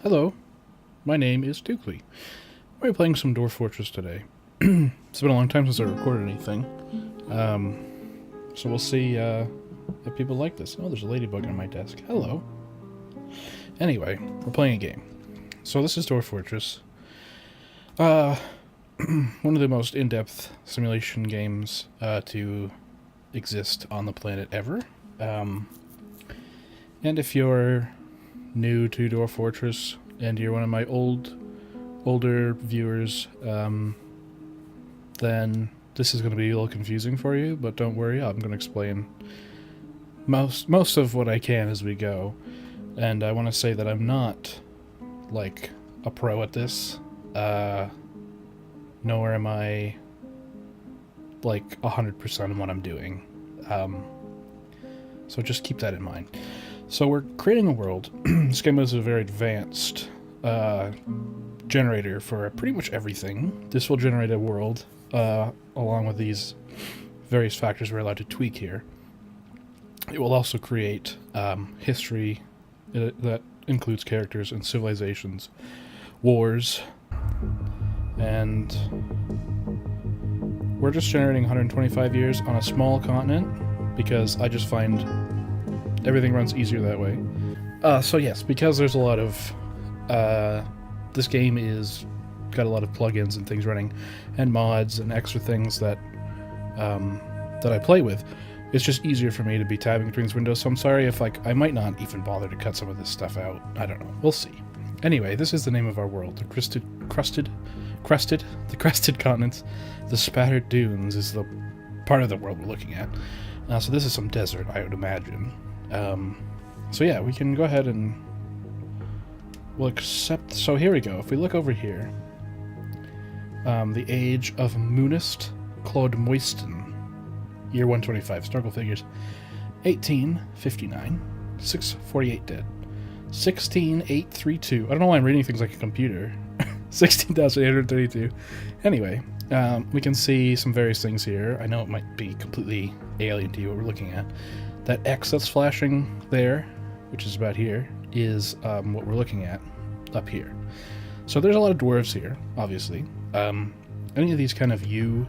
Hello, my name is Dukely. We're playing some Dwarf Fortress today. It's been a long time since I recorded anything, so we'll see if people like this. Oh, there's a ladybug on my desk. Hello. Anyway, we're playing a game. So this is Dwarf Fortress. One of the most in-depth simulation games to exist on the planet ever. And if you're new to Dwarf Fortress and you're one of my older viewers, then this is going to be a little confusing for you, but don't worry, I'm going to explain most of what I can as we go. And I want to say that I'm not like a pro at this, nor am I like 100% in what I'm doing. So just keep that in mind. So we're creating a world. This game is a very advanced generator for pretty much everything. This will generate a world along with these various factors we're allowed to tweak here. It will also create history that includes characters and civilizations, wars, and we're just generating 125 years on a small continent because I just find everything runs easier that way. So yes, because there's a lot of this game is got a lot of plugins and things running, and mods and extra things that that I play with. It's just easier for me to be tabbing between these windows. So I'm sorry if I might not even bother to cut some of this stuff out. I don't know. We'll see. Anyway, this is the name of our world. The crested continents. The spattered dunes is the part of the world we're looking at. So this is some desert, I would imagine. So yeah, we can go ahead and we'll accept. So here we go. If we look over here, the age of Moonist Claude Moisten, year 125, historical figures, 1859, 648 dead, 16832. I don't know why I'm reading things like a computer. 16,832. Anyway, we can see some various things here. I know it might be completely alien to you what we're looking at. That X that's flashing there, which is about here, is what we're looking at up here. So there's a lot of dwarves here, obviously. Any of these kind of U,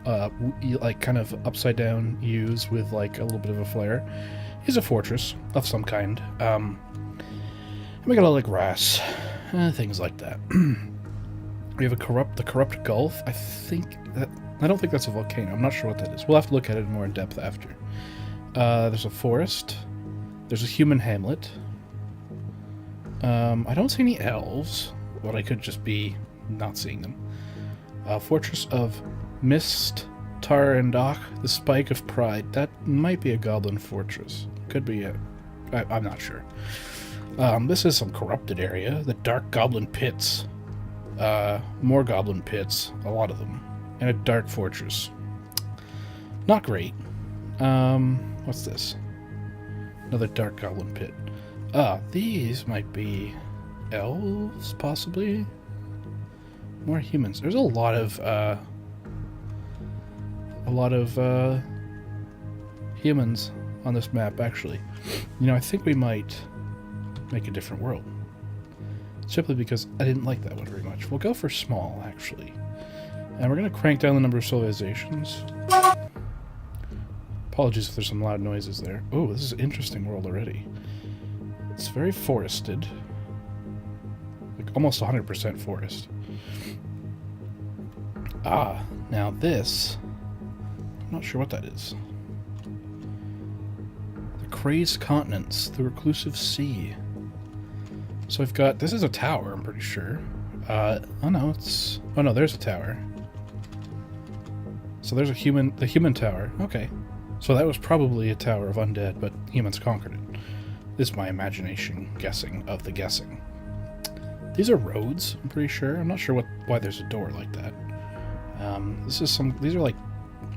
like kind of upside down U's with like a little bit of a flare, is a fortress of some kind. And we got a lot of grass, things like that. We have the corrupt Gulf. I don't think that's a volcano. I'm not sure what that is. We'll have to look at it more in depth after. There's a forest. There's a human hamlet. I don't see any elves, but I could just be not seeing them. Fortress of Mist Tarandach, the Spike of Pride. That might be a goblin fortress. Could be I'm not sure. This is some corrupted area. The Dark Goblin Pits. More goblin pits, a lot of them. And a dark fortress. Not great. What's this? Another dark goblin pit. These might be elves, possibly? More humans. There's a lot of humans on this map, actually. You know, I think we might make a different world. Simply because I didn't like that one very much. We'll go for small, actually. And we're going to crank down the number of civilizations. Apologies if there's some loud noises there. Oh, this is an interesting world already. It's very forested. Like almost 100% forest. Now this... I'm not sure what that is. The Crazed Continents. The Reclusive Sea. So I've got... This is a tower, I'm pretty sure. Oh no, it's... Oh no, there's a tower. So there's the human tower. Okay. So that was probably a tower of undead, but humans conquered it. This is my imagination guessing of the guessing. These are roads, I'm pretty sure. I'm not sure why there's a door like that. These are like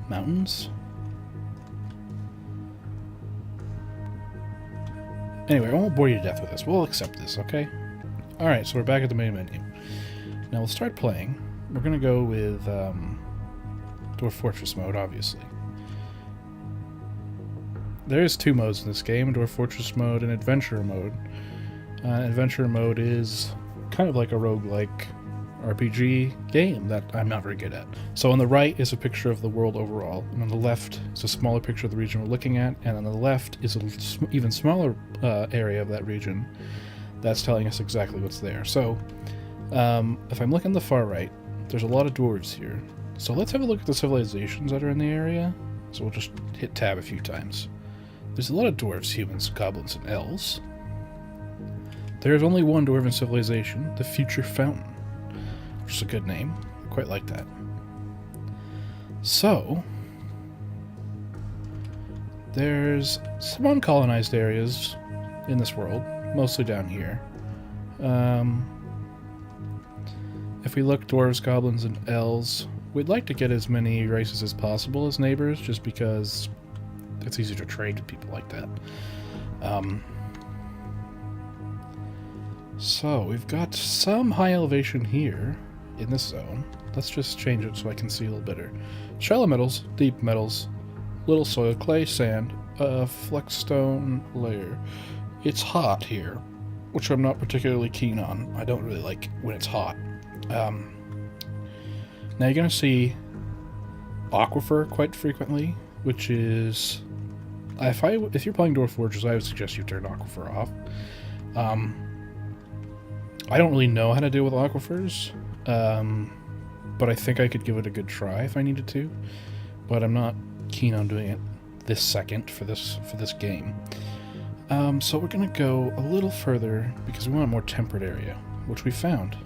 mountains. Anyway, I won't bore you to death with this. We'll accept this, okay? Alright, so we're back at the main menu. Now we'll start playing. We're going to go with Dwarf Fortress mode, obviously. There is two modes in this game, Dwarf Fortress mode and Adventurer mode. Adventure mode is kind of like a roguelike RPG game that I'm not very good at. So on the right is a picture of the world overall, and on the left is a smaller picture of the region we're looking at, and on the left is an even smaller area of that region that's telling us exactly what's there. So if I'm looking at the far right, there's a lot of dwarves here. So let's have a look at the civilizations that are in the area. So we'll just hit tab a few times. There's a lot of dwarves, humans, goblins, and elves. There's only one dwarven civilization, the Future Fountain, which is a good name. I quite like that. So, there's some uncolonized areas in this world, mostly down here. If we look dwarves, goblins, and elves, we'd like to get as many races as possible as neighbors, just because it's easier to trade with people like that. So, we've got some high elevation here in this zone. Let's just change it so I can see a little better. Shallow metals, deep metals, little soil, clay, sand, flexstone layer. It's hot here, which I'm not particularly keen on. I don't really like when it's hot. Now you're going to see aquifer quite frequently, which is... If you're playing Dwarf Fortress, I would suggest you turn aquifer off. I don't really know how to deal with aquifers, but I think I could give it a good try if I needed to. But I'm not keen on doing it this second for this game. So we're going to go a little further because we want a more temperate area, which we found.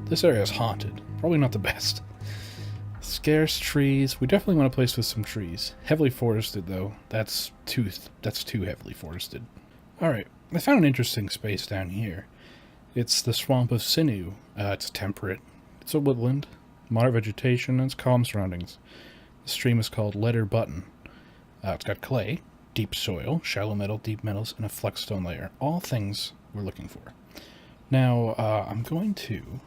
This area is haunted. Probably not the best. Scarce trees. We definitely want a place with some trees. Heavily forested, though. That's too heavily forested. Alright, I found an interesting space down here. It's the Swamp of Sinew. It's temperate. It's a woodland, moderate vegetation, and it's calm surroundings. The stream is called Letter Button. It's got clay, deep soil, shallow metal, deep metals, and a flexstone layer. All things we're looking for. Now, I'm going to...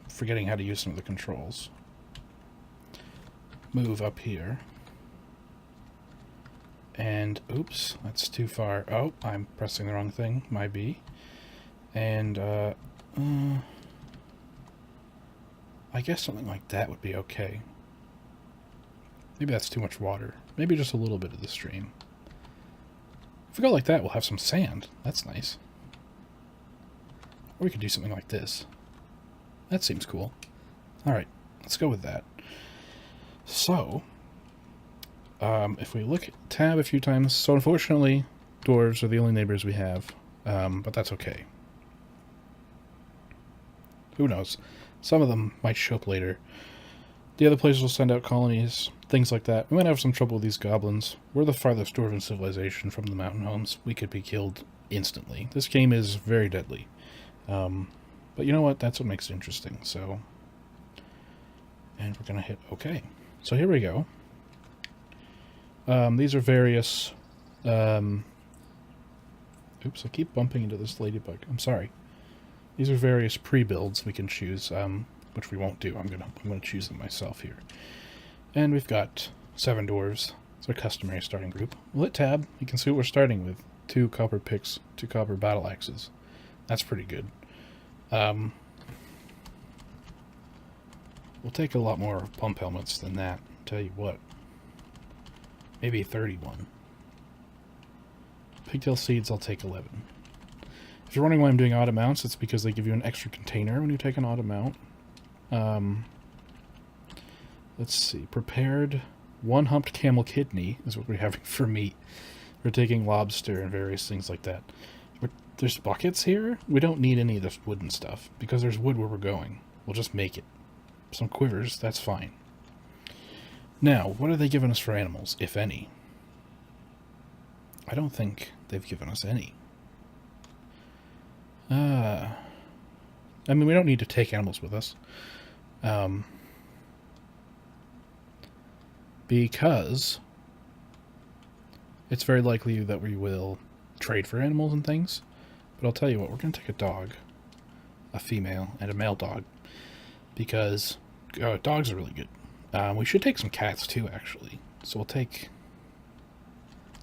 forgetting how to use some of the controls. Move up here. And, oops, that's too far. Oh, I'm pressing the wrong thing. My B. And, I guess something like that would be okay. Maybe that's too much water. Maybe just a little bit of the stream. If we go like that, we'll have some sand. That's nice. Or we could do something like this. That seems cool. Alright, let's go with that. So... if we look at tab a few times, so unfortunately, dwarves are the only neighbors we have, but that's okay. Who knows? Some of them might show up later. The other places will send out colonies, things like that. We might have some trouble with these goblins. We're the farthest dwarven civilization from the mountain homes. We could be killed instantly. This game is very deadly. But you know what? That's what makes it interesting, so... And we're going to hit OK. So here we go. These are various... Oops, I keep bumping into this ladybug. I'm sorry. These are various pre-builds we can choose, which we won't do. I'm gonna choose them myself here. And we've got 7 dwarves. It's our customary starting group. We'll hit tab. You can see what we're starting with. 2 copper picks, 2 copper battle axes. That's pretty good. We'll take a lot more pump helmets than that. Tell you what. Maybe 31. Pigtail seeds, I'll take 11. If you're wondering why I'm doing auto mounts, it's because they give you an extra container when you take an auto mount. Let's see. Prepared 1-humped camel kidney is what we're having for meat. We're taking lobster and various things like that. There's buckets here. We don't need any of this wooden stuff because there's wood where we're going. We'll just make it. Some quivers, that's fine. Now, what are they giving us for animals, if any? I don't think they've given us any. I mean, we don't need to take animals with us. Because it's very likely that we will trade for animals and things. But I'll tell you what, we're going to take a dog, a female, and a male dog. Because dogs are really good. We should take some cats too, actually. So we'll take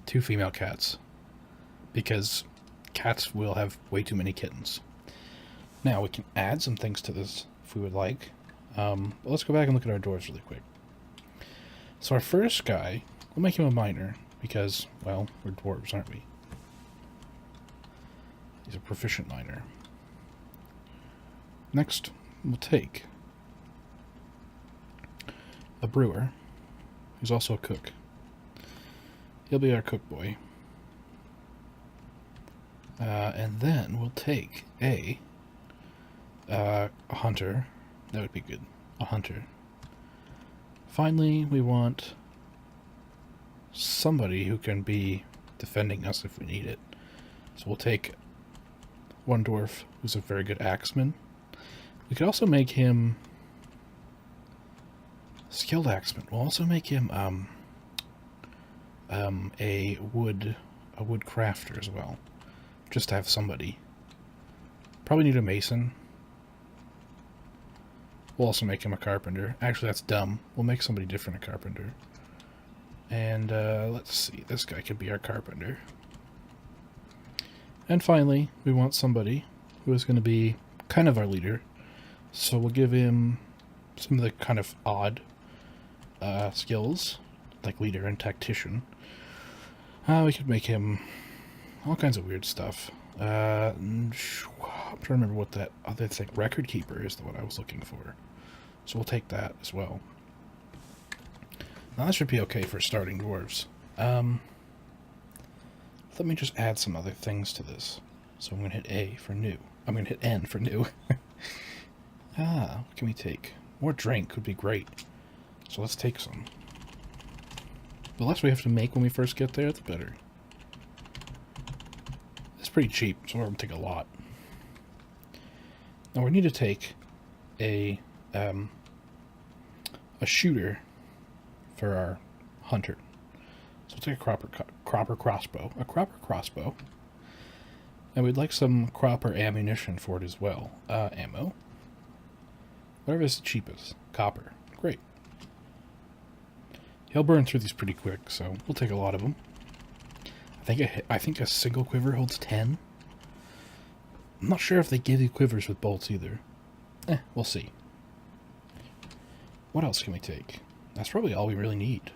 2 female cats, because cats will have way too many kittens. Now, we can add some things to this if we would like. But let's go back and look at our dwarves really quick. So our first guy, we'll make him a miner, because, well, we're dwarves, aren't we? He's a proficient miner. Next, we'll take a brewer, who's also a cook. He'll be our cook boy. And then we'll take a hunter. That would be good. A hunter. Finally, we want somebody who can be defending us if we need it. So we'll take one dwarf who's a very good axeman. We could also make him skilled axeman. We'll also make him a wood crafter as well, just to have somebody. Probably need a mason. We'll also make him a carpenter. Actually, that's dumb. We'll make somebody different a carpenter. And let's see, this guy could be our carpenter. And finally, we want somebody who is going to be kind of our leader. So we'll give him some of the kind of odd skills, like leader and tactician. We could make him all kinds of weird stuff. I'm trying to remember what that other thing, record keeper, is the one I was looking for. So we'll take that as well. Now that should be okay for starting dwarves. Let me just add some other things to this. So I'm going to hit A for new. I'm going to hit N for new. What can we take? More drink would be great. So let's take some. The less we have to make when we first get there, the better. It's pretty cheap, so we're going to take a lot. Now we need to take a shooter for our hunter. So we'll take a cropper crossbow. And we'd like some cropper ammunition for it as well. Ammo. Whatever is the cheapest. Copper. Great. He'll burn through these pretty quick, so we'll take a lot of them. I think a single quiver holds 10. I'm not sure if they give you quivers with bolts either. We'll see. What else can we take? That's probably all we really need.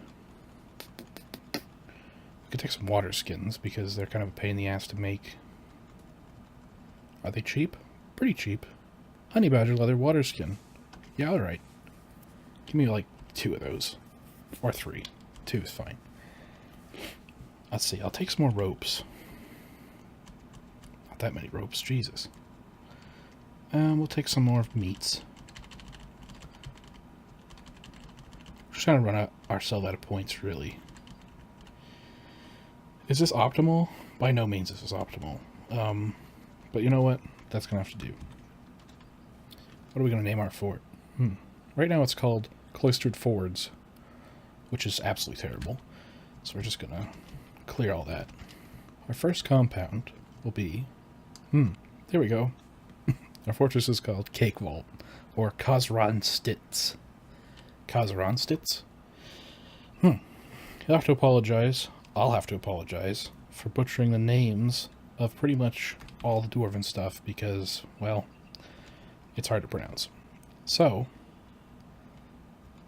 We could take some water skins, because they're kind of a pain in the ass to make. Are they cheap? Pretty cheap. Honey badger leather water skin. Yeah, alright. Give me like 2 of those. Or 3. 2 is fine. Let's see, I'll take some more ropes. Not that many ropes, Jesus. We'll take some more meats. Just trying to run ourselves out of points, really. Is this optimal? By no means is this optimal. But you know what? That's going to have to do. What are we going to name our fort? Right now it's called Cloistered Fords, which is absolutely terrible. So we're just going to clear all that. Our first compound will be... there we go. Our fortress is called Cakevault, or Kazranstitz. Kazranstitz? You'll have to apologize. I'll have to apologize for butchering the names of pretty much all the dwarven stuff, because, well, it's hard to pronounce. So,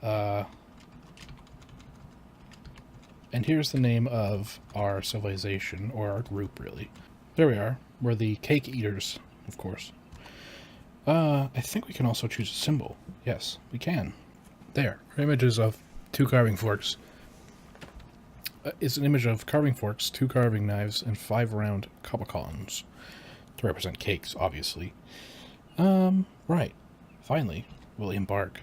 and here's the name of our civilization, or our group, really. There we are. We're the Cake Eaters, of course. I think we can also choose a symbol. Yes, we can. There. Images of 2 carving forks. It's an image of carving forks, 2 carving knives, and 5 round copacons. To represent cakes, obviously. Right. Finally, we'll embark.